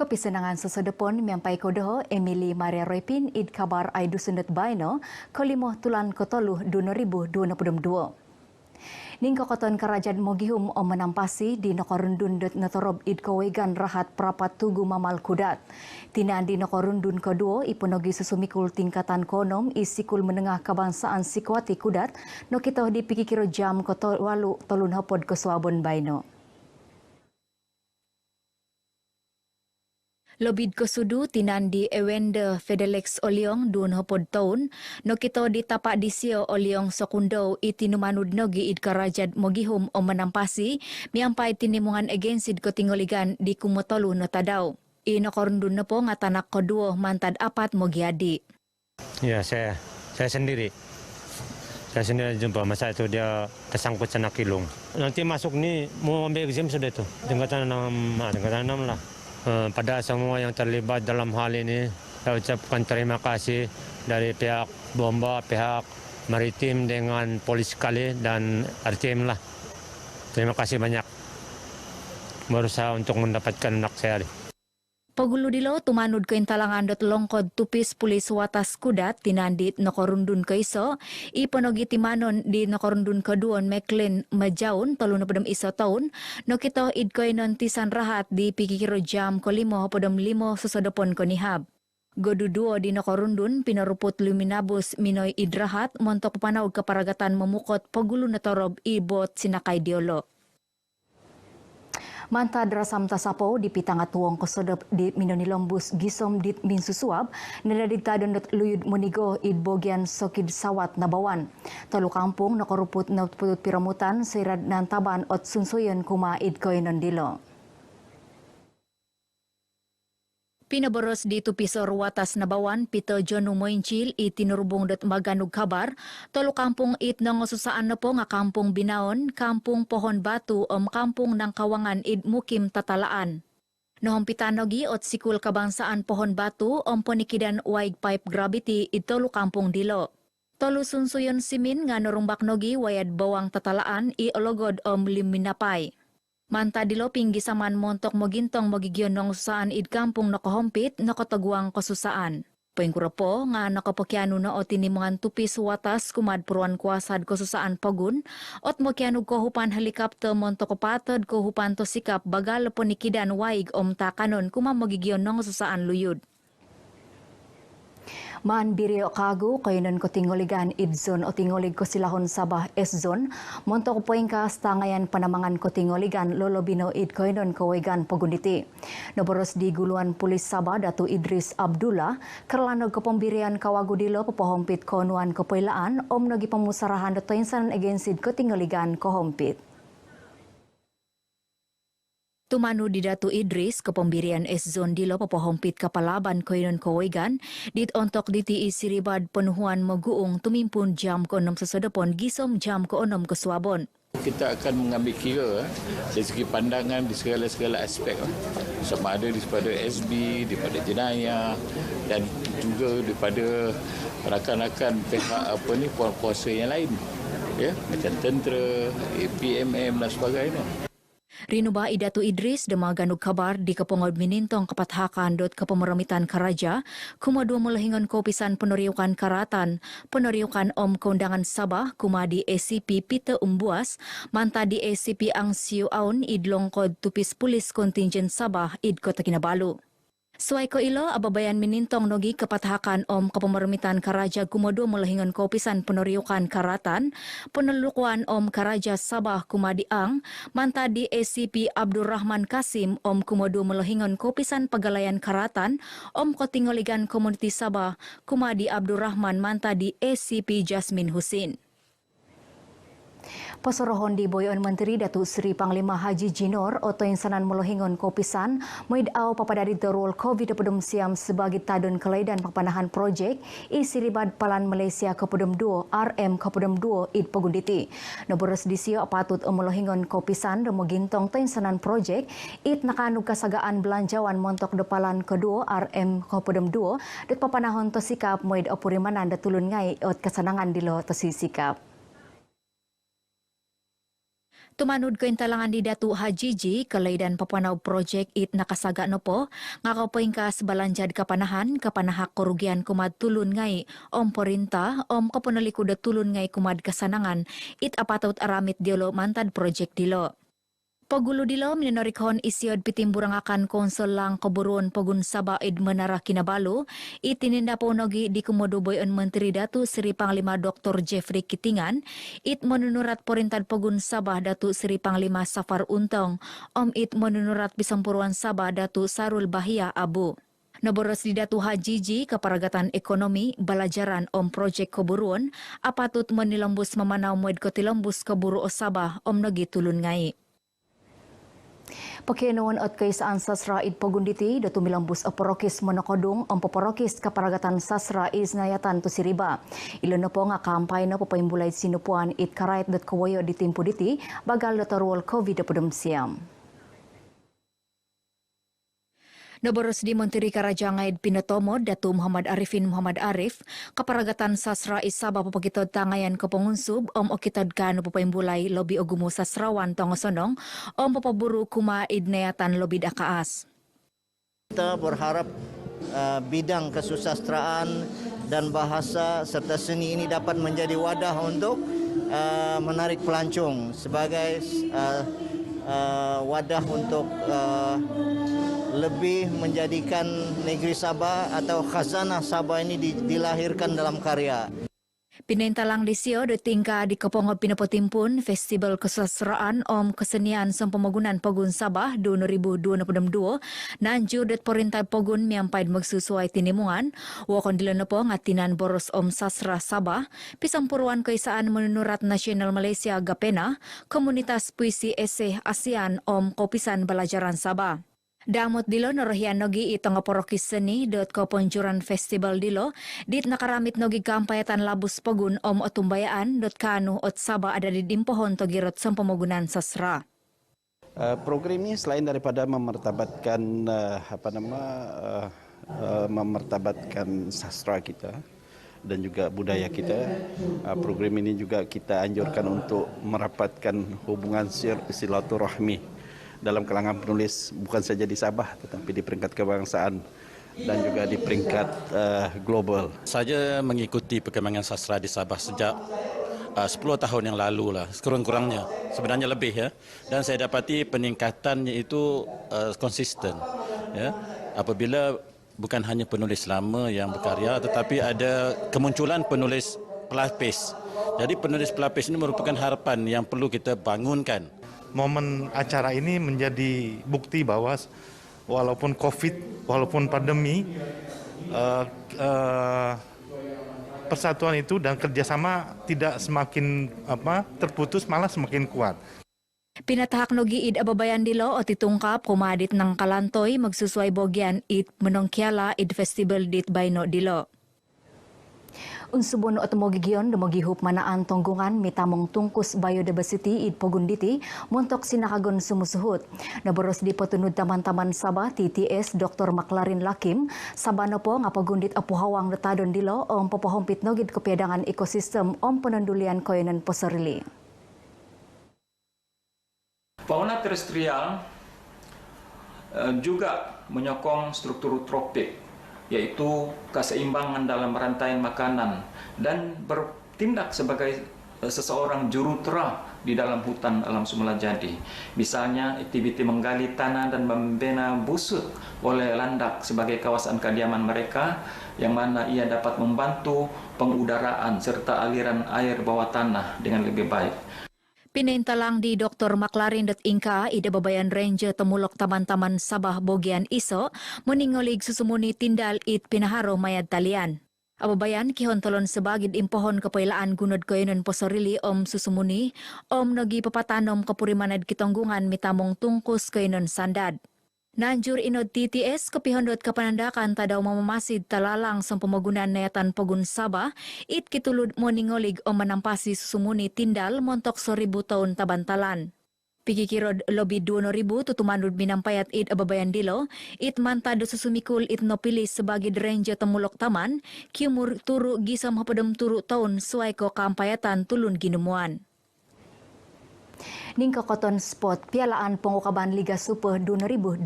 Kepisenangan sesodepon miampai kodoho Emily Maria Roipin id kabar aidu sundet baino kolimo tulan kotoluh 2022. Ning kokoton kerajaan Mogihum om menampasi di nokorundun det netorob id kawegan rahat perapat tugu mamal kudat. Tinan di nokorundun kedua ipunogi susumikul tingkatan konom isikul menengah kebangsaan sikwati kudat no kita dipikikiro jam kotowalu tolun hapod kesuabon baino. Lobid kosudu tinan di Ewende Fedelex Oliong dun hopod taun, no kito di tapak disio Oliong Sokundo itinumanud nogi id karajad Mogihum o menampasi, miampai tinimungan agensid ko tingoligan di kumotolu no tadaw. Inokorundun na po nga tanak ko duo mantad apat mogiadi. Ya, saya sendiri. Saya sendiri jumpa masa itu dia tersangkut sana kilung. Nanti masuk nih mau ambil exam sudah itu. Tingkatan 6 lah. Pada semua yang terlibat dalam hal ini, saya ucapkan terima kasih dari pihak Bomba, pihak Maritim dengan Polis Kali dan RTM lah. Terima kasih banyak berusaha untuk mendapatkan anak saya. Pagulu dilo tumanud ko intalangan dot longkod tupis pulis watas kudat tinandit nokorundun ko iso iponogi timanon di nokorundun koduon Meklin Majaun tolu na podem iso taon no kito id ko inontisan rahat di pikikiro jam ko limo podem limo susodopon ko nihab. Goduduo di nokorundun pinaruput luminabus minoy idrahat montok papanaw kaparagatan memukot pagulu na torob ibot sinakay diolo. Mantad rasam tasapo di pitangat tuwong kosodop di minonilombus gisom dit minsusuab nadaditadon dot luyud munigo id bogian sokid sawat nabawan. Tolu kampung nakoruput na putut piramutan sirad nan taban ot sunsuyon kuma id koinon dilo. Pinaboros di tupisor watas nabawan pito Jonu Moincil itinurubong dot maganug kabar tolu kampung it nangosusaan na po nga kampung Binaon, kampung Pohon Batu om kampung ng Kawangan id Mukim Tatalaan. Nohong pitanogi ot sikul kabangsaan Pohon Batu om ponikidan waig pipe gravity id tolu kampung dilo. Tolu sunsuyon simin nga norumbak nogi wayad bawang Tatalaan i ologod om liminapay. Manta dilo pinggisaman montok mogintong mogigyon ng susaan id kampung nakohompit nakotagwang kosusaan. Pengkurapo nga nakapokyaну na o tinimungan tupis watas kumad puruan kuasad kosusaan pagun ot mokyaну kohupan helikopter montok kopatod kohupan to sikap bagal ponikidan waig om takanon kuma mogigyon ng susaan luyud. Man birio kagu kainon ko tingoligan idzon o tingolig ko silahon Sabah S-zone montok poing ka stangayan panamangan ko tingoligan lolobino id kainon ko wegan pagunditi. Noboros di guluan pulis Sabah Datu Idris Abdullah kerlanog ko pembirian kawagudilo papahompit konuan ko poilaan om nogi pamusarahan dato insan agensid ko tingoligan ko hompit. Tumanu di Datu Idris ke pembirian S-zone dilo papahompit kapalaban koinon kawegan dit ontok diti isiribad penuhuan maguung tumimpun jam ko 6 sesodopon gisom jam ko 6 kesuabon. Kita akan mengambil kira dari segi pandangan di segala-segala aspek sama ada daripada SB, daripada jenayah dan juga daripada rakan-rakan pihak puan-puasa yang lain ya macam tentera, PMM dan sebagainya. Rinuba Idatu Idris demaganug kabar di kapungod minintong kapathakan dot kapamaramitan karaja kumadua mulahingon kopisan penoriukan karatan penoriukan om kondangan Sabah kuma di ACP Peter Umbuas manta di ACP ang siu aun idlongkod tupis pulis kontingent Sabah id Kota Kinabalu. Suai ko ilo ababayan minintong nogi kapathakan om kapamaramitan karaja kumodo mulahingon kopisan penoriukan karatan penelukwan om karaja Sabah kumadiang manta di ACP Abdurrahman Kasim om kumodo mulahingon kopisan pagalayan karatan om kotingoligan komuniti Sabah kumadi Abdurrahman manta di ACP Jasmine Husin. Pasorohon di Boyon Menteri Datu Sri Panglima Haji Jinor oto insanan molohingon kopisan moidaw papadari terol COVID pedum siam sebagai tadun kelaidan papanahan projek isiribad palan Malaysia kepedum 2 RM kepedum 2 id pagunditi. Noboros disio patut molohingon kopisan demo gintong to insanan projek id nakanug kasagaan belanjawan montok depalan kedua RM kepedum 2 det papanahon to sikap moid opurimanan datulun ngai ot kasanangan dilo to sikap. Tumanud ko talangan di Datu Hajiji, kalaidan papanaw project it nakasaga no po, nga kapoing kas balanjad kapanahak korugian kumad tulun ngay, porinta, kapunalikod tulun ngay kumad kasanangan, it apatot aramit dilo mantad project dilo. Pagulo dilo, minorikhon isyod pitimburangakan konsol lang kaburuan pagun saba id menara kinabalo, itininda po nogi di kumoduboy on Menteri Datu Seri Panglima Dr. Jeffrey Kitingan, it menunurat porintad pagun Sabah Datu Seri Panglima Safar Untong, it menunurat bisampuruan Sabah Datu Sarul Bahia Abu. Naboros di Datu Hajiji kaparagatan ekonomi, balajaran projek kaburuan, apatut menilambus memanaw moed ko tilambus kaburu o Sabah nogi tulun ngai. Pakinoon at kay saan sasra id pagunditi datu milambus aporokis monokodong ang paporokis kaparagatan sasra is ngayatan to siriba. Ilo na po nga kampay na papaimbulay sinupuan it karait dat kawayo di timpo diti bagal datarwal COVID-19 siyam. Naboros di Menteri Karajangaid Pinotomod Datu Muhammad Arifin Muhammad Arif, kaparagatan sasra isaba papagitod tangayan kapangunsub okitod ka no papaimbulay lobi ogumo sasrawan tongosonong papaburu kuma idnayatan lobi dakaas. Kita berharap bidang kesusastraan dan bahasa serta seni ini dapat menjadi wadah untuk menarik pelancong sebagai wadah untuk lebih menjadikan negeri Sabah atau khazanah Sabah ini dilahirkan dalam karya. Pinintalang disyo do tingka di Kapongod Pinapotimpun Festival Kesusastraan Kesenian Sempamagunan Pagun Sabah 2022 nanjur det porintay Pagun miampaid magsusuay tinimungan wakon dilo na po ngatinan boros sasra Sabah pisampuruan kaisaan menunurat Nasional Malaysia Gapena Komunitas Puisi Eseh ASEAN Kopisan Balajaran Sabah. Damot dilo norohian nogi itong porokis seni dot koponjuran festival dilo dit nakaramit nogi kampayatan labus pagun otumbayaan dot kanu ot Sabah ada di dimpohon togirot sampamagunan sasra. Program ini selain daripada memertabatkan memertabatkan sastra kita dan juga budaya kita, program ini juga kita anjurkan untuk merapatkan hubungan silaturahmi dalam kalangan penulis bukan saja di Sabah tetapi di peringkat kebangsaan dan juga di peringkat global. Saya mengikuti perkembangan sastra di Sabah sejak 10 tahun yang lalu lah, sekurang-kurangnya, sebenarnya lebih ya. Dan saya dapati peningkatannya itu konsisten. Ya. Apabila bukan hanya penulis lama yang berkarya tetapi ada kemunculan penulis pelapis. Jadi penulis pelapis ini merupakan harapan yang perlu kita bangunkan. Momen acara ini menjadi bukti bahwa walaupun COVID, walaupun pandemi, persatuan itu dan kerjasama tidak semakin terputus, malah semakin kuat. Pinatahak nogi id ababayan dilo o titungkap kumadit ng kalantoy magsusuay bogyan it menongkiala id festival dit bayno dilo. Unsubon at mogigion dumagihup manaan tonggungan mitamong tungkus biodiversity id pagunditi montok sinakagon sumusuhut. Naboros di patunud taman-taman Sabah TTS Dr. Maclarin Lakim sabano po nga pagundit apuhawang datadon dilo papahompit nogid kepiadangan ekosistem penendulian koyonan posarili. Fauna terestrial juga menyokong struktur tropik, yaitu keseimbangan dalam rantai makanan dan bertindak sebagai seseorang jurutera di dalam hutan alam semula jadi. Misalnya aktiviti menggali tanah dan membina busuk oleh landak sebagai kawasan kediaman mereka yang mana ia dapat membantu pengudaraan serta aliran air bawah tanah dengan lebih baik. Pinintalang di Dr. Maclarin Inka ida babayan Ranger Temulok Taman-Taman Sabah Bogian Iso meningolig susumuni tindal it pinaharo mayad talian. Ababayan kihontolon sebagid impohon kapailaan gunod koyonon posarili susumuni nagi papatanom kapurimanad kitonggungan mitamong tungkus koyonon sandad. Nanjur inod TTS kapihondot kapanandakan tadaw mamamasid talalang sa pamagunan nayatan Pagun Sabah it kitulud moningolig manampasi susumuni tindal montok 1,000 taon tabantalan. Pikikirod lobi 2,000 tutumanud minampayat it ababayan dilo it mantado susumikul it nopilis sebagid Ranger Temulok Taman kiumur turu gisam hapadam turu taon suay ko kampayatan tulun ginumuan. Ning koton spot pialaan pengukaban Liga Super 2022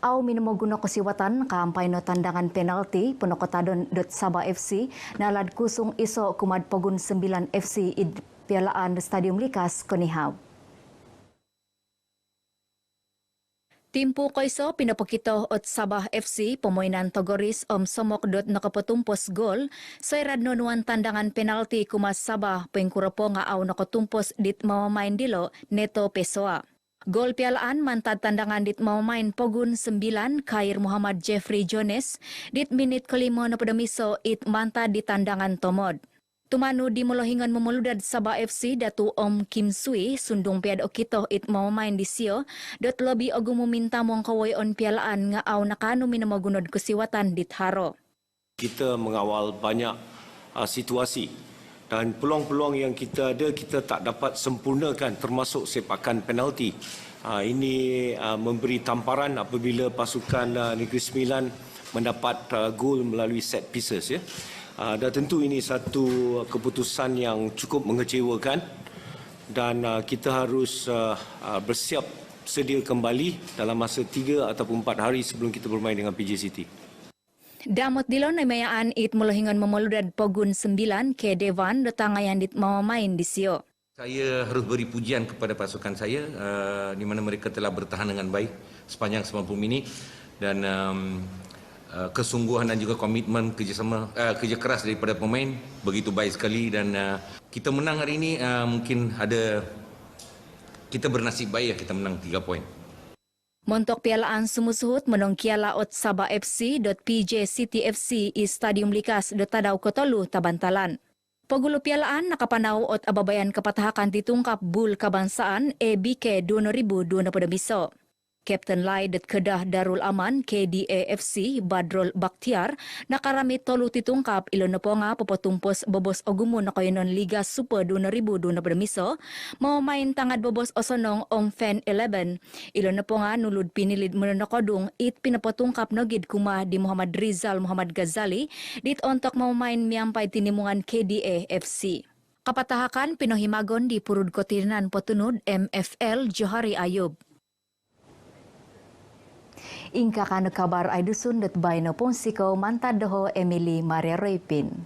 au minamoguna kesiwatan kampai no tandangan penalti penokotadon Sabah FC nalad kusung iso kumad pogun 9 FC id pialaan Stadium Likas Konihau. Timpu Koiso pinapakito ot Sabah FC pemoinan Togoris somok nakapotumpos gol sairad nonuan tandangan penalti kumas Sabah pengkurapo nga au nakatumpos dit mamamain dilo Neto Pessoa. Gol pialaan mantad tandangan dit mamamain pogun 9 Khair Muhammad Jeffrey Jones dit menit kelima na padamiso it mantad di tandangan Tomod. Tumanu di molohingan memuludad Sabah FC Datu Om Kim Sui sundung piad okito it mamamain di sio dot lebih ogu meminta mong kawai on pialaan nga au nakanu minamagunod kesiwatan dit haro. Kita mengawal banyak situasi dan peluang-peluang yang kita ada kita tak dapat sempurnakan termasuk sepakan penalti. Ini memberi tamparan apabila pasukan Negeri Sembilan mendapat gol melalui set pieces ya. Dan tentu ini satu keputusan yang cukup mengecewakan dan kita harus bersiap sedia kembali dalam masa 3 ataupun 4 hari sebelum kita bermain dengan PJ City. Damot dilon ay mayaan it mulahingan memuludad pogun 9 ke Devan datangayan dit mamamain di sio. Saya harus beri pujian kepada pasukan saya di mana mereka telah bertahan dengan baik sepanjang 90 minit dan kesungguhan dan juga komitmen kerja keras daripada pemain begitu baik sekali dan kita menang hari ini mungkin ada kita bernasib baik ya kita menang 3 poin. Montok pialaan sumusuhut menong kiala ot Sabah FC PJ City FC i Stadium Likas tadaw Kotolu Tabantalan. Pagulo pialaan nakapanaw ot ababayan kapatahakan titungkap bul kabansaan EBK 2022. Captain Lai Kedah Darul Aman KDAFC Badrol Bakhtiar nakarami tolu titungkap ilo na po nga papotumpos bobos ogumun na kayonon Liga Super 2022 mau main tangad bobos osonong Fan 11 ilo na po nga nulud pinilid muna na kodung it pinapotungkap nogid kuma di Muhammad Rizal Muhammad Ghazali dit ontok mau main miyampay tinimungan KDAFC. Kapatahakan pinohimagon di Purud Kotinan Potunud MFL Johari Ayub. Ingka kana kabar ay dusun dat bay na ponsiko mantad doho Emily Maria Roypin.